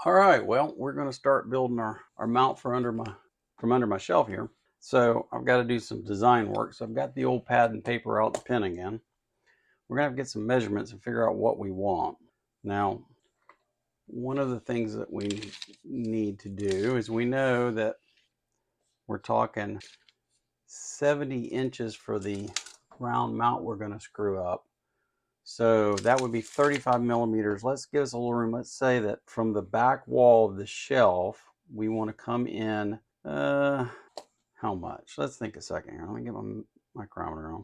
All right, well, we're going to start building our mount for from under my shelf here. So I've got to do some design work. So I've got the old pad and paper out, the pen again. We're going to have to get some measurements and figure out what we want. Now, one of the things that we need to do is we know that we're talking 70 inches for the round mount we're going to screw up. So that would be 35 millimeters. Let's give us a little room. Let's say that from the back wall of the shelf, we want to come in, how much? Let's think a second here. Let me get my micrometer on.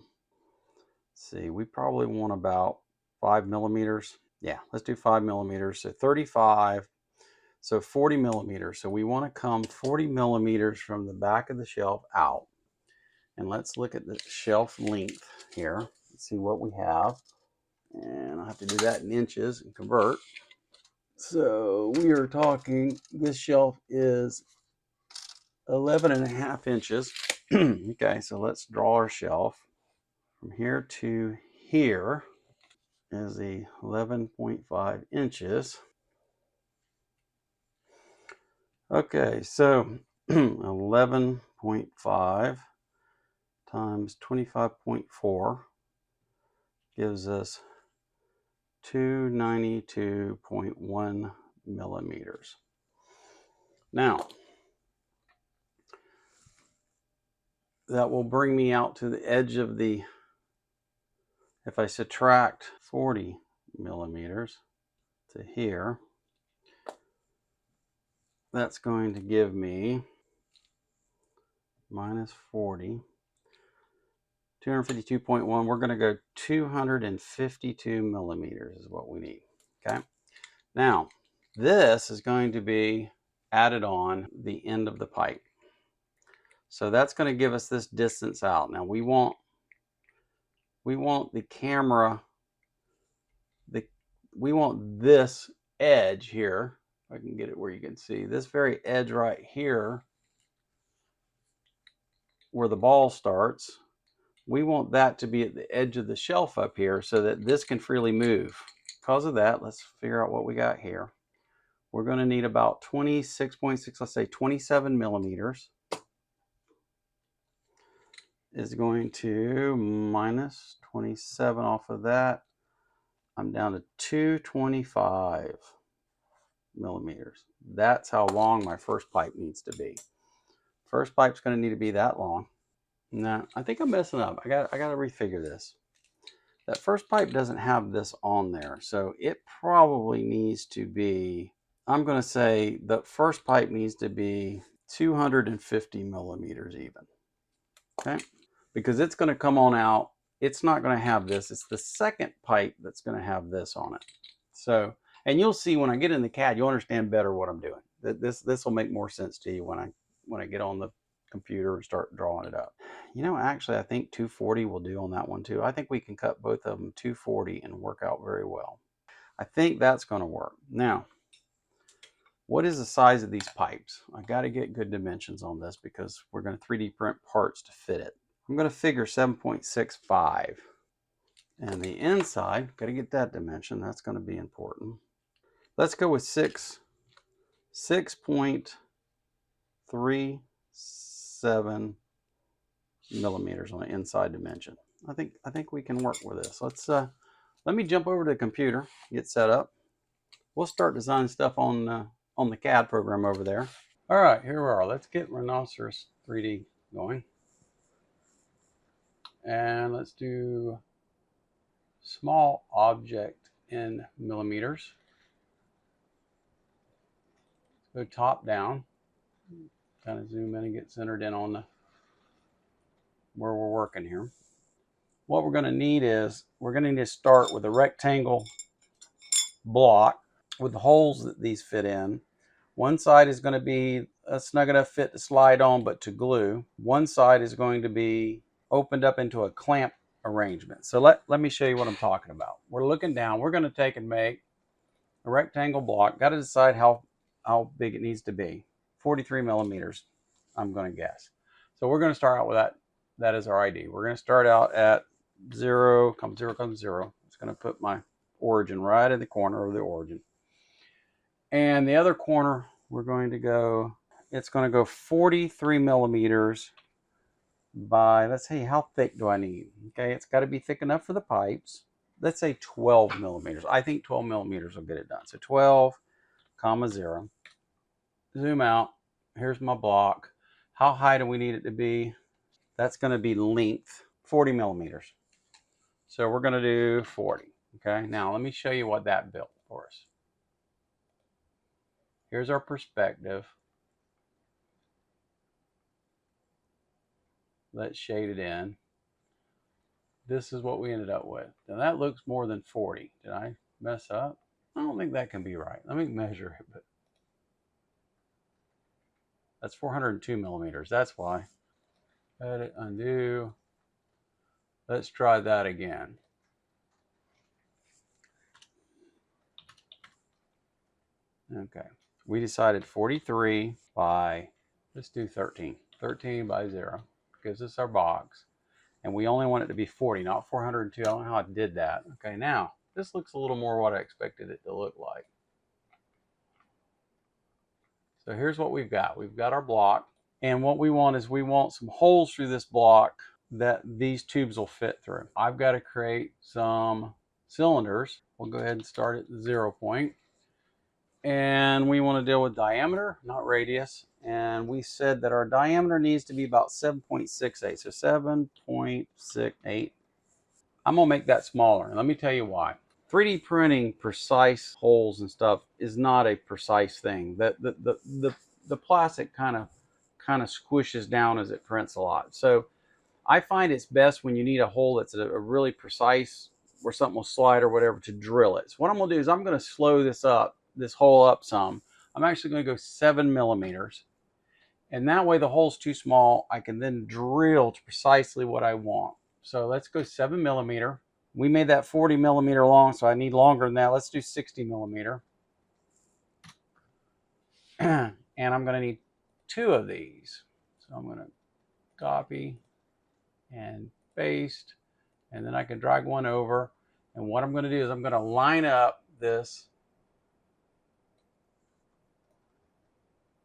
Let's see, we probably want about 5 millimeters. Yeah, let's do 5 millimeters. So 35, so 40 millimeters. So we want to come 40 millimeters from the back of the shelf out. And let's look at the shelf length here. Let's see what we have. And I have to do that in inches and convert. So we are talking, this shelf is 11.5 inches. Okay, so let's draw our shelf. From here to here is the 11.5 inches. Okay, so 11.5 times 25.4 gives us 292.1 millimeters. Now, that will bring me out to the edge of the, if I subtract 40 millimeters to here, that's going to give me minus 40, 252.1. We're going to go 252 millimeters is what we need. Okay. Now, this is going to be added on the end of the pipe. So that's going to give us this distance out. Now we want the camera, we want this edge here. If I can get it where you can see this very edge right here where the ball starts. We want that to be at the edge of the shelf up here so that this can freely move. Because of that, let's figure out what we got here. We're going to need about 26.6, let's say 27 millimeters is going to minus 27 off of that. I'm down to 225 millimeters. That's how long my first pipe needs to be. First pipe's going to need to be that long. Now, I think I'm messing up. I got to refigure this. That first pipe doesn't have this on there, so it probably needs to be, I'm going to say the first pipe needs to be 250 millimeters even. Okay, because it's going to come on out. It's not going to have this. It's the second pipe that's going to have this on it. So, and you'll see when I get in the CAD, you'll understand better what I'm doing. This will make more sense to you when I get on the computer and start drawing it up. You know, actually, I think 240 will do on that one too. I think we can cut both of them 240 and work out very well. I think that's going to work. Now, what is the size of these pipes? I got to get good dimensions on this because we're going to 3D print parts to fit it. I'm going to figure 7.65. And the inside, got to get that dimension. That's going to be important. Let's go with 6.37 millimeters on the inside dimension. I think we can work with this. Let me jump over to the computer, get set up. We'll start designing stuff on the CAD program over there. All right, here we are. Let's get Rhinoceros 3D going. And let's do small object in millimeters. Go top down. Kind of zoom in and get centered in on where we're working here. What we're going to need is we're going to need to start with a rectangle block with the holes that these fit in. One side is going to be a snug enough fit to slide on but to glue. One side is going to be opened up into a clamp arrangement. So let me show you what I'm talking about. We're looking down. We're going to take and make a rectangle block. Got to decide how big it needs to be. 43 millimeters, I'm going to guess. So we're going to start out with that. That is our ID. We're going to start out at 0, 0, 0. It's going to put my origin right in the corner of the origin. And the other corner, we're going to go, it's going to go 43 millimeters by, let's see, how thick do I need? Okay, it's got to be thick enough for the pipes. Let's say 12 millimeters. I think 12 millimeters will get it done. So 12, comma 0. Zoom out. Here's my block. How high do we need it to be? That's going to be length, 40 millimeters. So we're going to do 40. Okay, now let me show you what that built for us. Here's our perspective. Let's shade it in. This is what we ended up with. Now that looks more than 40. Did I mess up? I don't think that can be right. Let me measure it. But that's 402 millimeters. That's why. Edit, undo. Let's try that again. Okay. We decided 43 by, let's do 13. 13 by 0 gives us our box. And we only want it to be 40, not 402. I don't know how I did that. Okay, now, this looks a little more what I expected it to look like. So here's what we've got. We've got our block. And what we want is we want some holes through this block that these tubes will fit through. I've got to create some cylinders. We'll go ahead and start at the 0 point. And we want to deal with diameter, not radius. And we said that our diameter needs to be about 7.68. So 7.68. I'm going to make that smaller. And let me tell you why. 3D printing precise holes and stuff is not a precise thing. The plastic kind of squishes down as it prints a lot. So I find it's best when you need a hole that's a really precise, where something will slide or whatever, to drill it. So what I'm going to do is I'm going to slow this hole up some. I'm actually going to go 7 millimeters. And that way the hole's too small. I can then drill to precisely what I want. So let's go 7 millimeter. We made that 40 millimeter long, so I need longer than that. Let's do 60 millimeter. And I'm going to need 2 of these. So I'm going to copy and paste, and then I can drag one over. And what I'm going to do is I'm going to line up this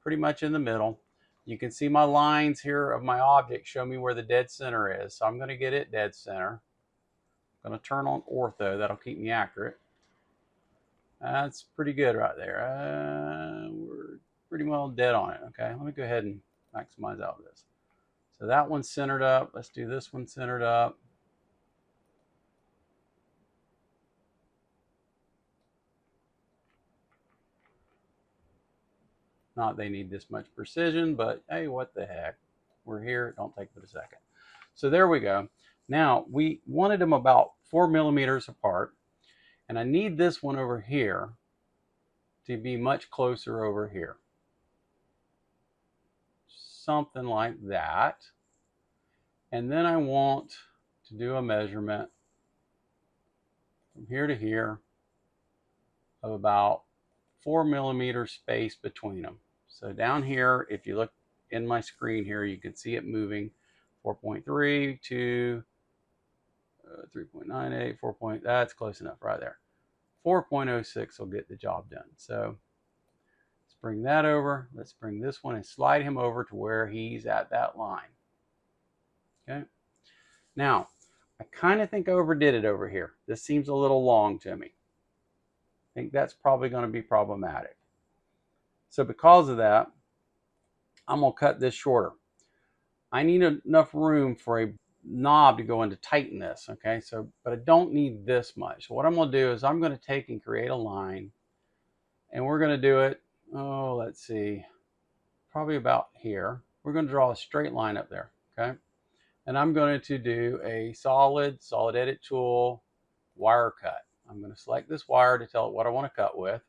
pretty much in the middle. You can see my lines here of my object show me where the dead center is. So I'm going to get it dead center. I'm going to turn on ortho. That'll keep me accurate. That's pretty good right there. We're pretty well dead on it. Okay, let me go ahead and maximize out this. So that one's centered up. Let's do this one centered up. Not they need this much precision, but hey, what the heck? We're here. Don't take but a second. So there we go. Now we wanted them about 4 millimeters apart, and I need this one over here to be much closer over here. Something like that. And then I want to do a measurement from here to here of about 4 millimeter space between them. So down here, if you look in my screen here, you can see it moving 4.3 to 3.98, 4. That's close enough right there. 4.06 will get the job done. So let's bring that over. Let's bring this one and slide him over to where he's at that line. Okay. Now, I kind of think I overdid it over here. This seems a little long to me. I think that's probably going to be problematic. So because of that, I'm going to cut this shorter. I need enough room for a knob to go in to tighten this, okay? So, but I don't need this much. So what I'm going to do is I'm going to take and create a line, and we're going to do it, oh, let's see, probably about here. We're going to draw a straight line up there, okay? And I'm going to do a solid edit tool wire cut. I'm going to select this wire to tell it what I want to cut with.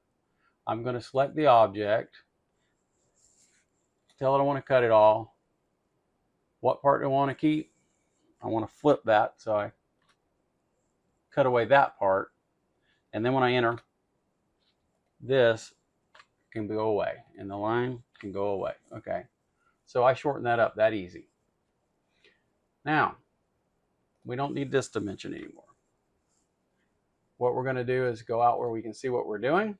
I'm going to select the object, tell it I want to cut it all. What part do I want to keep? I want to flip that, so I cut away that part. And then when I enter, this can go away, and the line can go away. Okay, so I shorten that up that easy. Now, we don't need this dimension anymore. What we're going to do is go out where we can see what we're doing.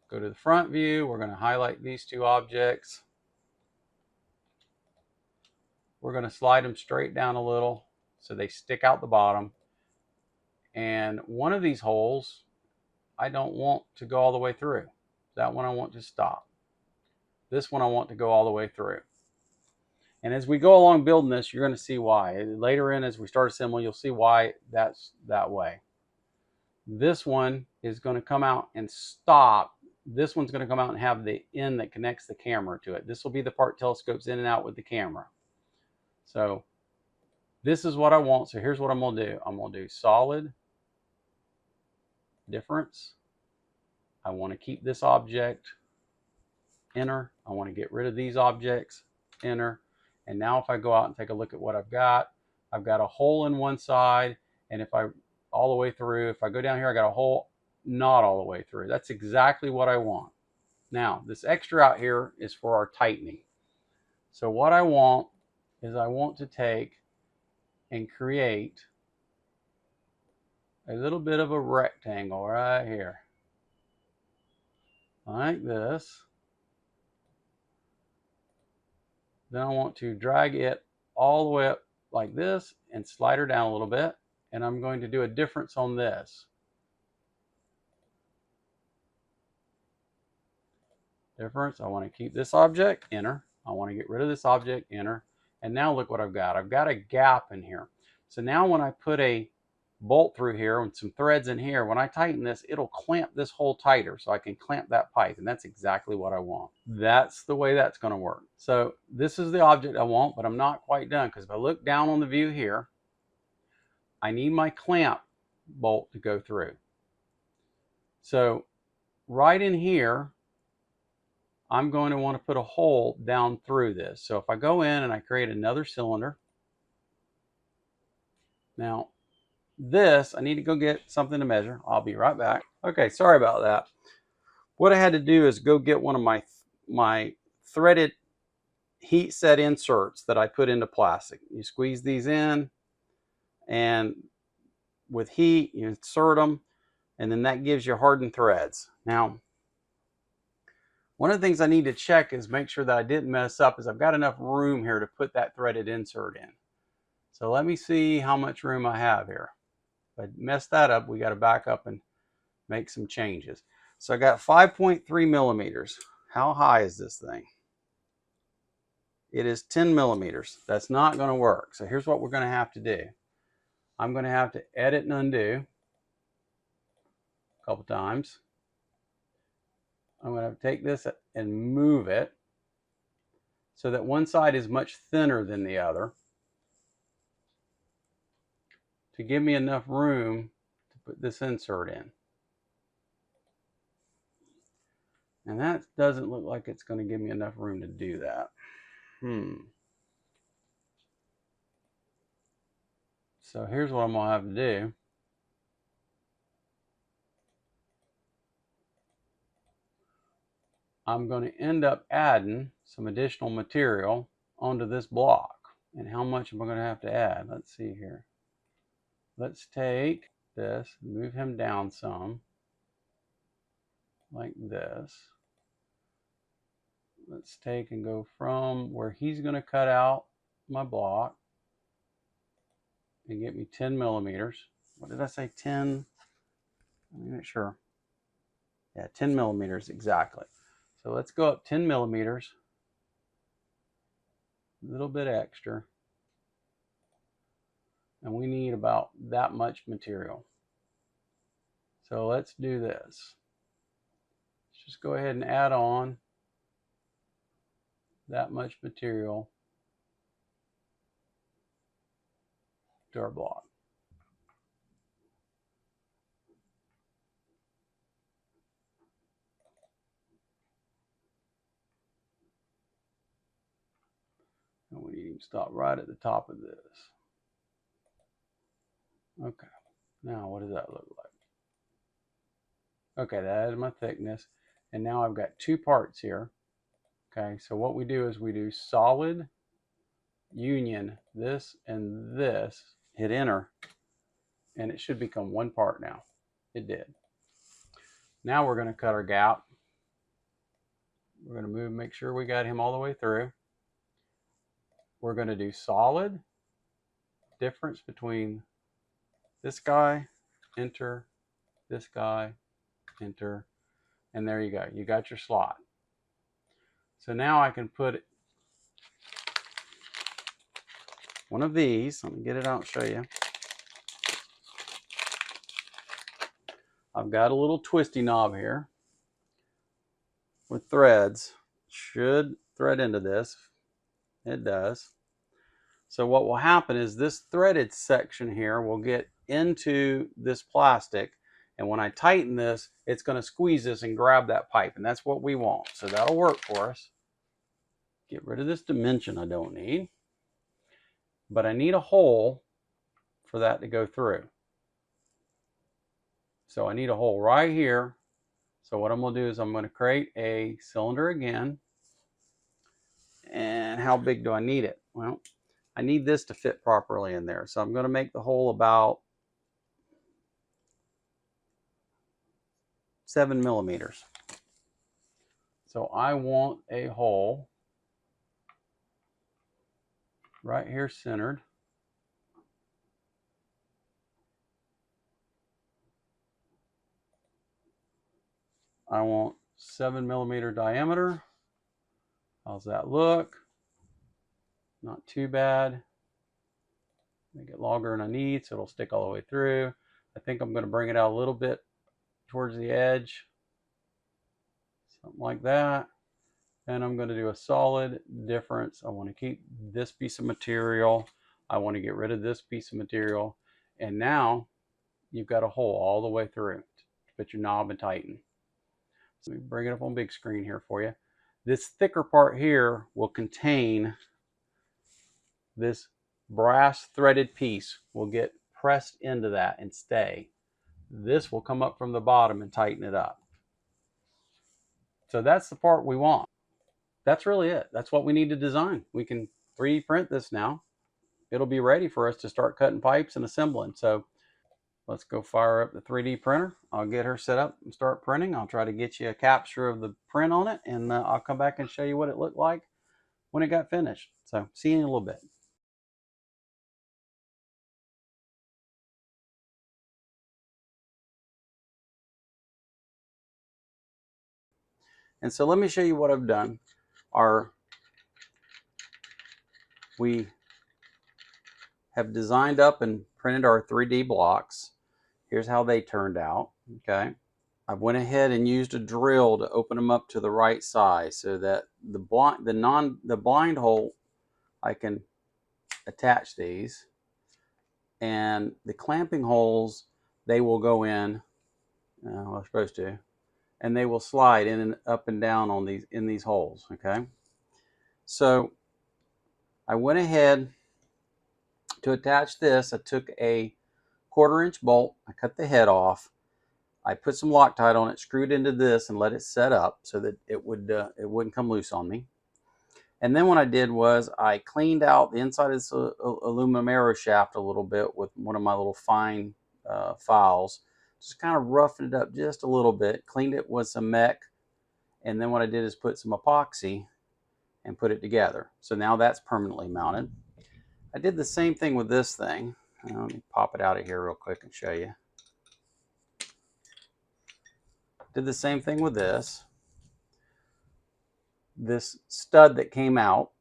Go to the front view. We're going to highlight these two objects. We're going to slide them straight down a little so they stick out the bottom. And one of these holes, I don't want to go all the way through. That one I want to stop. This one I want to go all the way through. And as we go along building this, you're going to see why. Later in, as we start assembling, you'll see why that's that way. This one is going to come out and stop. This one's going to come out and have the end that connects the camera to it. This will be the part telescopes in and out with the camera. So this is what I want. So here's what I'm going to do. I'm going to do solid, difference. I want to keep this object, enter. I want to get rid of these objects, enter. And now if I go out and take a look at what I've got a hole in one side, and if I all the way through, if I go down here, I got a hole not all the way through. That's exactly what I want. Now, this extra out here is for our tightening. So what I want is I want to take and create a little bit of a rectangle right here, like this. Then I want to drag it all the way up like this and slide her down a little bit. And I'm going to do a difference on this. Difference, I want to keep this object, enter. I want to get rid of this object, enter. And now look what I've got. I've got a gap in here. So now when I put a bolt through here and some threads in here, when I tighten this, it'll clamp this hole tighter so I can clamp that pipe, and that's exactly what I want. That's the way that's going to work. So this is the object I want, but I'm not quite done, because if I look down on the view here, I need my clamp bolt to go through. So right in here, I'm going to want to put a hole down through this. So if I go in and I create another cylinder, now this, I need to go get something to measure. I'll be right back. Okay, sorry about that. What I had to do is go get one of my threaded heat set inserts that I put into plastic. You squeeze these in, and with heat, you insert them, and then that gives you hardened threads. Now, one of the things I need to check is make sure that I didn't mess up is I've got enough room here to put that threaded insert in. So let me see how much room I have here. If I mess that up, we got to back up and make some changes. So I got 5.3 millimeters. How high is this thing? It is 10 millimeters. That's not going to work. So here's what we're going to have to do. I'm going to have to edit and undo a couple times. I'm going to take this and move it so that one side is much thinner than the other to give me enough room to put this insert in. And that doesn't look like it's going to give me enough room to do that. So here's what I'm going to have to do. I'm going to end up adding some additional material onto this block. And how much am I going to have to add? Let's see here. Let's take this, move him down some, like this. Let's take and go from where he's going to cut out my block and get me 10 millimeters. What did I say, 10? Let me make sure. Yeah, 10 millimeters exactly. So let's go up 10 millimeters, a little bit extra. And we need about that much material. So let's do this. Let's just go ahead and add on that much material to our block. And we need to stop right at the top of this. Okay, now what does that look like? Okay, that is my thickness. And now I've got two parts here. Okay, so what we do is we do solid, union, this and this, hit enter, and it should become one part now. It did. Now we're going to cut our gap. We're going to move, make sure we got him all the way through. We're going to do solid, difference between this guy, enter, this guy, enter, and there you go. You got your slot. So now I can put one of these. Let me get it out and show you. I've got a little twisty knob here with threads. Should thread into this. It does. So what will happen is this threaded section here will get into this plastic, and when I tighten this, it's going to squeeze this and grab that pipe, and that's what we want. So that'll work for us. Get rid of this dimension I don't need, but I need a hole for that to go through. So I need a hole right here. So what I'm going to do is I'm going to create a cylinder again. And how big do I need it? Well, I need this to fit properly in there. So I'm going to make the hole about 7 millimeters. So I want a hole right here centered. I want 7 millimeter diameter. How's that look? Not too bad. Make it longer than I need so it'll stick all the way through. I think I'm going to bring it out a little bit towards the edge. Something like that. And I'm going to do a solid difference. I want to keep this piece of material. I want to get rid of this piece of material. And now you've got a hole all the way through to put your knob and tighten. So let me bring it up on big screen here for you. This thicker part here will contain this brass threaded piece will get pressed into that and stay. This will come up from the bottom and tighten it up. So that's the part we want. That's really it. That's what we need to design. We can 3D print this now. It'll be ready for us to start cutting pipes and assembling. So let's go fire up the 3D printer. I'll get her set up and start printing. I'll try to get you a capture of the print on it, and I'll come back and show you what it looked like when it got finished. So see you in a little bit. And so let me show you what I've done. We have designed up and printed our 3D blocks. Here's how they turned out. Okay. I went ahead and used a drill to open them up to the right size so that the blind hole, I can attach these, and the clamping holes, they will go in, they're supposed to, and they will slide in and up and down on these holes. Okay. So I went ahead to attach this. I took a 1/4-inch bolt. I cut the head off. I put some Loctite on it, screwed into this, and let it set up so that it wouldn't come loose on me. And then what I did was I cleaned out the inside of this aluminum arrow shaft a little bit with one of my little fine files. Just kind of roughened it up just a little bit, cleaned it with some mech, and then what I did is put some epoxy and put it together. So now that's permanently mounted. I did the same thing with this thing. Let me pop it out of here real quick and show you. Did the same thing with this. This stud that came out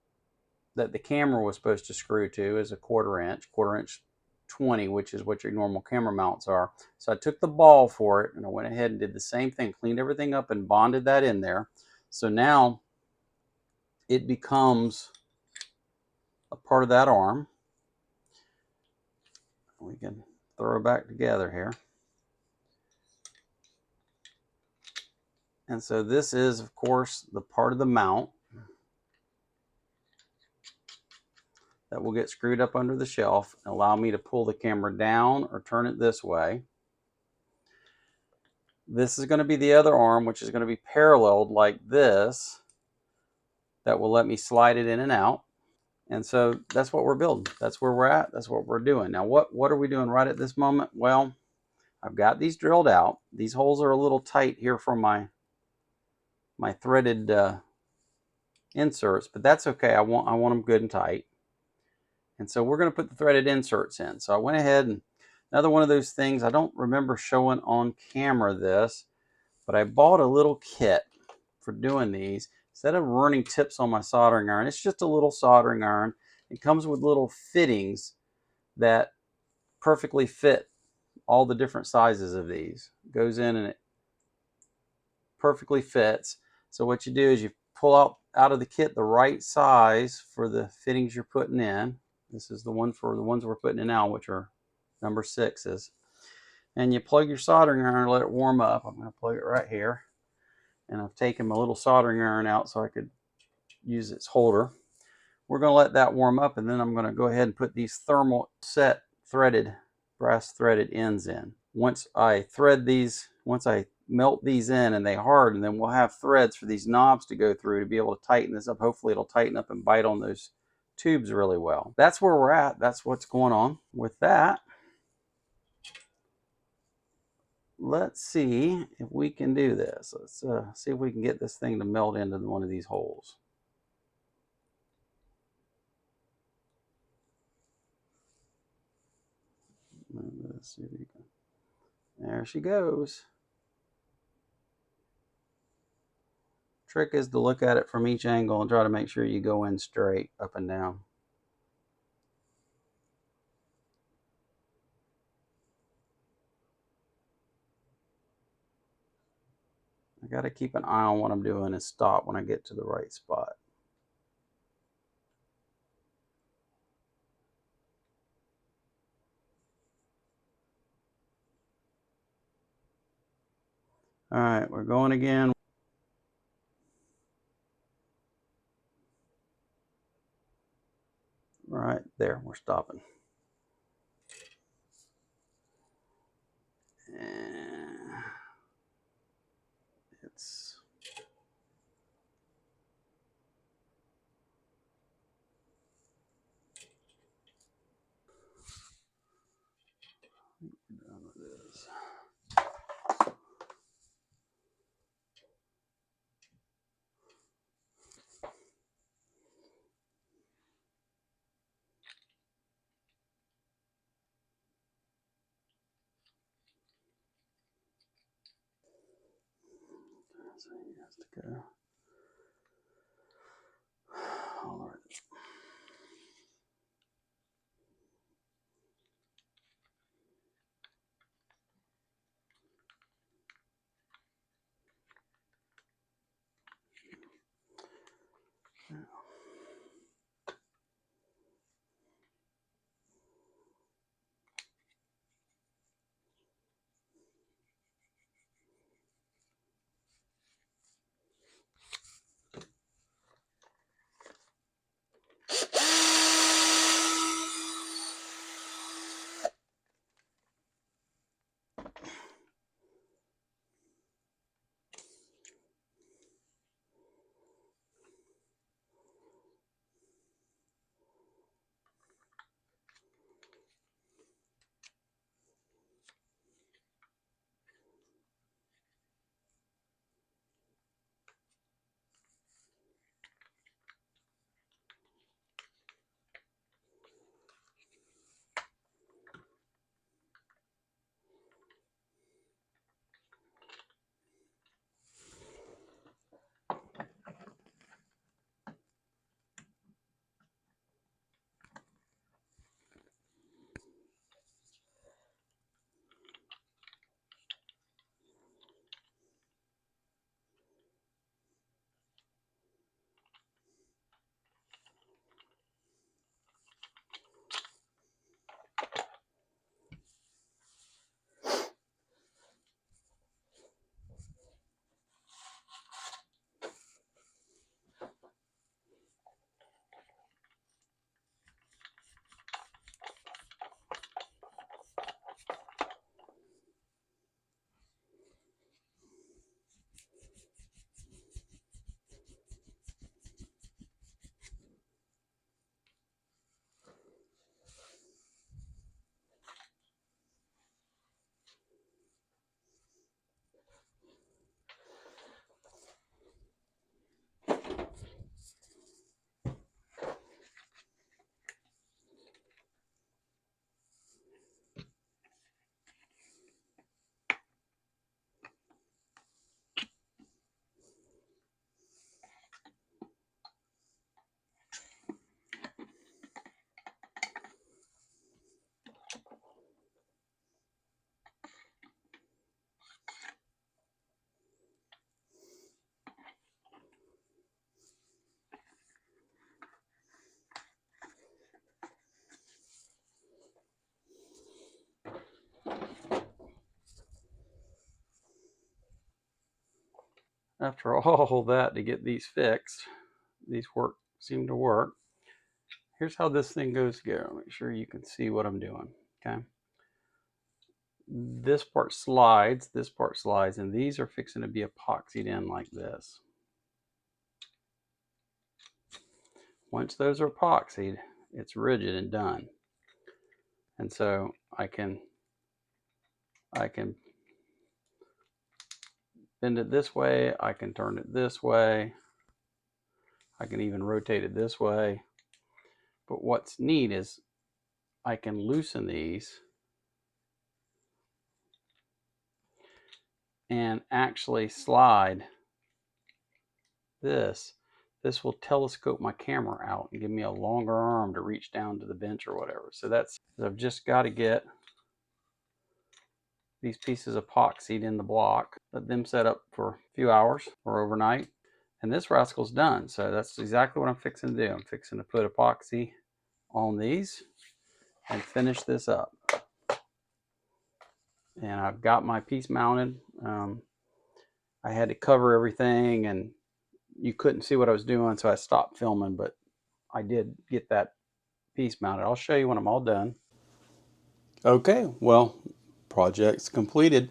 that the camera was supposed to screw to is a 1/4 inch 20, which is what your normal camera mounts are. So I took the ball for it and I went ahead and did the same thing, cleaned everything up and bonded that in there. So now it becomes a part of that arm. We can throw it back together here. And so this is, of course, the part of the mount that will get screwed up under the shelf and allow me to pull the camera down or turn it this way. This is going to be the other arm, which is going to be paralleled like this. That will let me slide it in and out. And so that's what we're building. That's where we're at. That's what we're doing. Now, what are we doing right at this moment? Well, I've got these drilled out. These holes are a little tight here for my threaded inserts, but that's okay. I want them good and tight. And so we're going to put the threaded inserts in. So I went ahead and another one of those things, I don't remember showing on camera this, but I bought a little kit for doing these. Instead of running tips on my soldering iron, it's just a little soldering iron. It comes with little fittings that perfectly fit all the different sizes of these. It goes in and it perfectly fits. So what you do is you pull out of the kit the right size for the fittings you're putting in. This is the one for the ones we're putting in now, which are number 6s. And you plug your soldering iron and let it warm up. I'm going to plug it right here. And I've taken my little soldering iron out so I could use its holder. We're going to let that warm up, and then I'm going to go ahead and put these thermal set threaded, brass threaded ends in. Once I melt these in and they harden, then we'll have threads for these knobs to go through to be able to tighten this up. Hopefully it'll tighten up and bite on those tubes really well. That's where we're at. That's what's going on. With that, let's see if we can do this. Let's see if we can get this thing to melt into one of these holes. Let's see if you can. There she goes. Trick is to look at it from each angle and try to make sure you go in straight up and down. I got to keep an eye on what I'm doing and stop when I get to the right spot. All right, we're going again. Right there, we're stopping. And it's done with this. So he has to go all right. after all that to get these fixed, these seem to work. Here's how this thing goes together. Make sure you can see what I'm doing. Okay. This part slides, and these are fixing to be epoxied in like this. Once those are epoxied, it's rigid and done. And so I can bend it this way, I can turn it this way, I can even rotate it this way. But what's neat is I can loosen these and actually slide this. This will telescope my camera out and give me a longer arm to reach down to the bench or whatever. So that's, I've just got to get these pieces epoxied in the block, let them set up for a few hours or overnight, and this rascal's done. So that's exactly what I'm fixing to do. I'm fixing to put epoxy on these and finish this up. And I've got my piece mounted. I had to cover everything and you couldn't see what I was doing, so I stopped filming, but I did get that piece mounted. I'll show you when I'm all done. Okay, well, project's completed.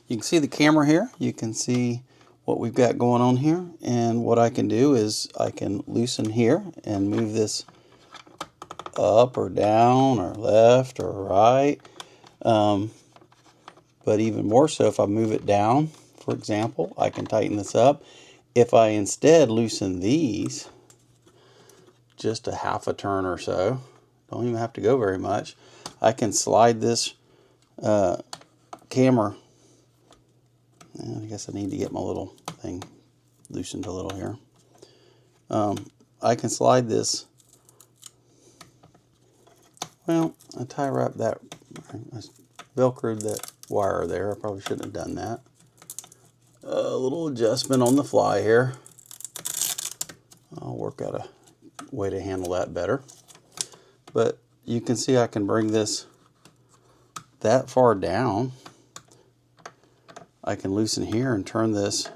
You can see the camera here. You can see what we've got going on here. And what I can do is I can loosen here and move this up or down or left or right. But even more so, if I move it down, for example, I can tighten this up. If I instead loosen these just a half a turn or so, don't even have to go very much, I can slide this camera. I guess I need to get my little thing loosened a little here. I can slide this. Well, I tie wrap that, I velcroed that wire there. I probably shouldn't have done that. A little adjustment on the fly here. I'll work out a way to handle that better. But you can see I can bring this that far down. I can loosen here and turn this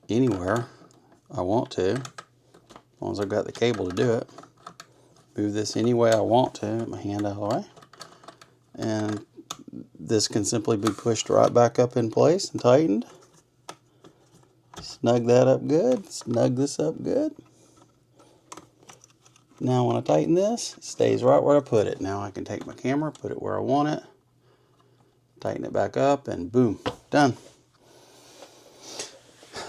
anywhere I want to, as long as I've got the cable to do it. Move this any way I want to, get my hand out of the way. And this can simply be pushed right back up in place and tightened. Snug that up good, snug this up good. Now when I tighten this, it stays right where I put it. Now I can take my camera, put it where I want it, tighten it back up, and boom, done.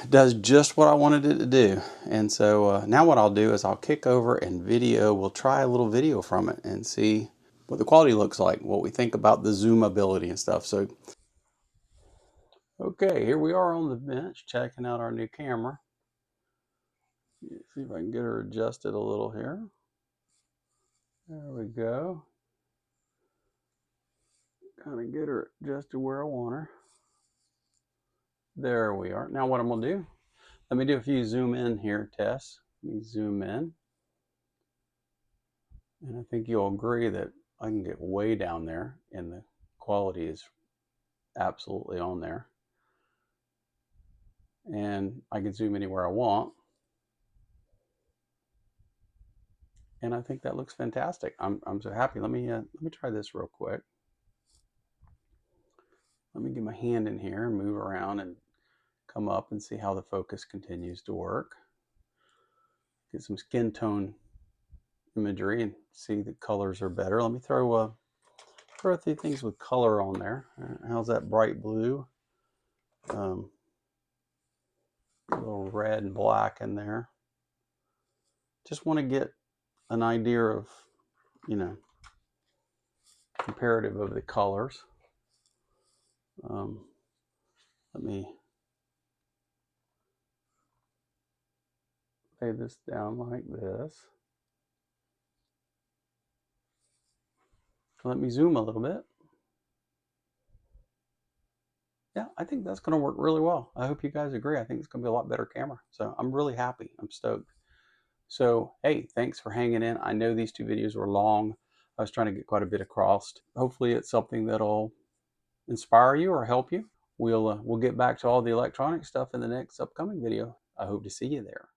It does just what I wanted it to do. And so now what I'll do is I'll kick over and video. We'll try a little video from it and see what the quality looks like, what we think about the zoom ability and stuff. So, okay, here we are on the bench checking out our new camera. See if I can get her adjusted a little here. There we go. Kind of get her adjusted where I want her. There we are. Now what I'm going to do, let me do a few zoom in here tests. Let me zoom in. And I think you'll agree that I can get way down there and the quality is absolutely on there. And I can zoom anywhere I want. And I think that looks fantastic. I'm so happy. Let me try this real quick. Let me get my hand in here and move around and come up and see how the focus continues to work. Get some skin tone imagery and see the colors are better. Let me throw a few things with color on there. How's that bright blue? A little red and black in there. Just want to get an idea of, comparative of the colors. Let me lay this down like this. Let me zoom a little bit. Yeah, I think that's going to work really well. I hope you guys agree. I think it's going to be a lot better camera. So I'm really happy. I'm stoked. So, hey, thanks for hanging in. I know these two videos were long. I was trying to get quite a bit across. Hopefully it's something that'll inspire you or help you. we'll get back to all the electronic stuff in the next upcoming video. I hope to see you there.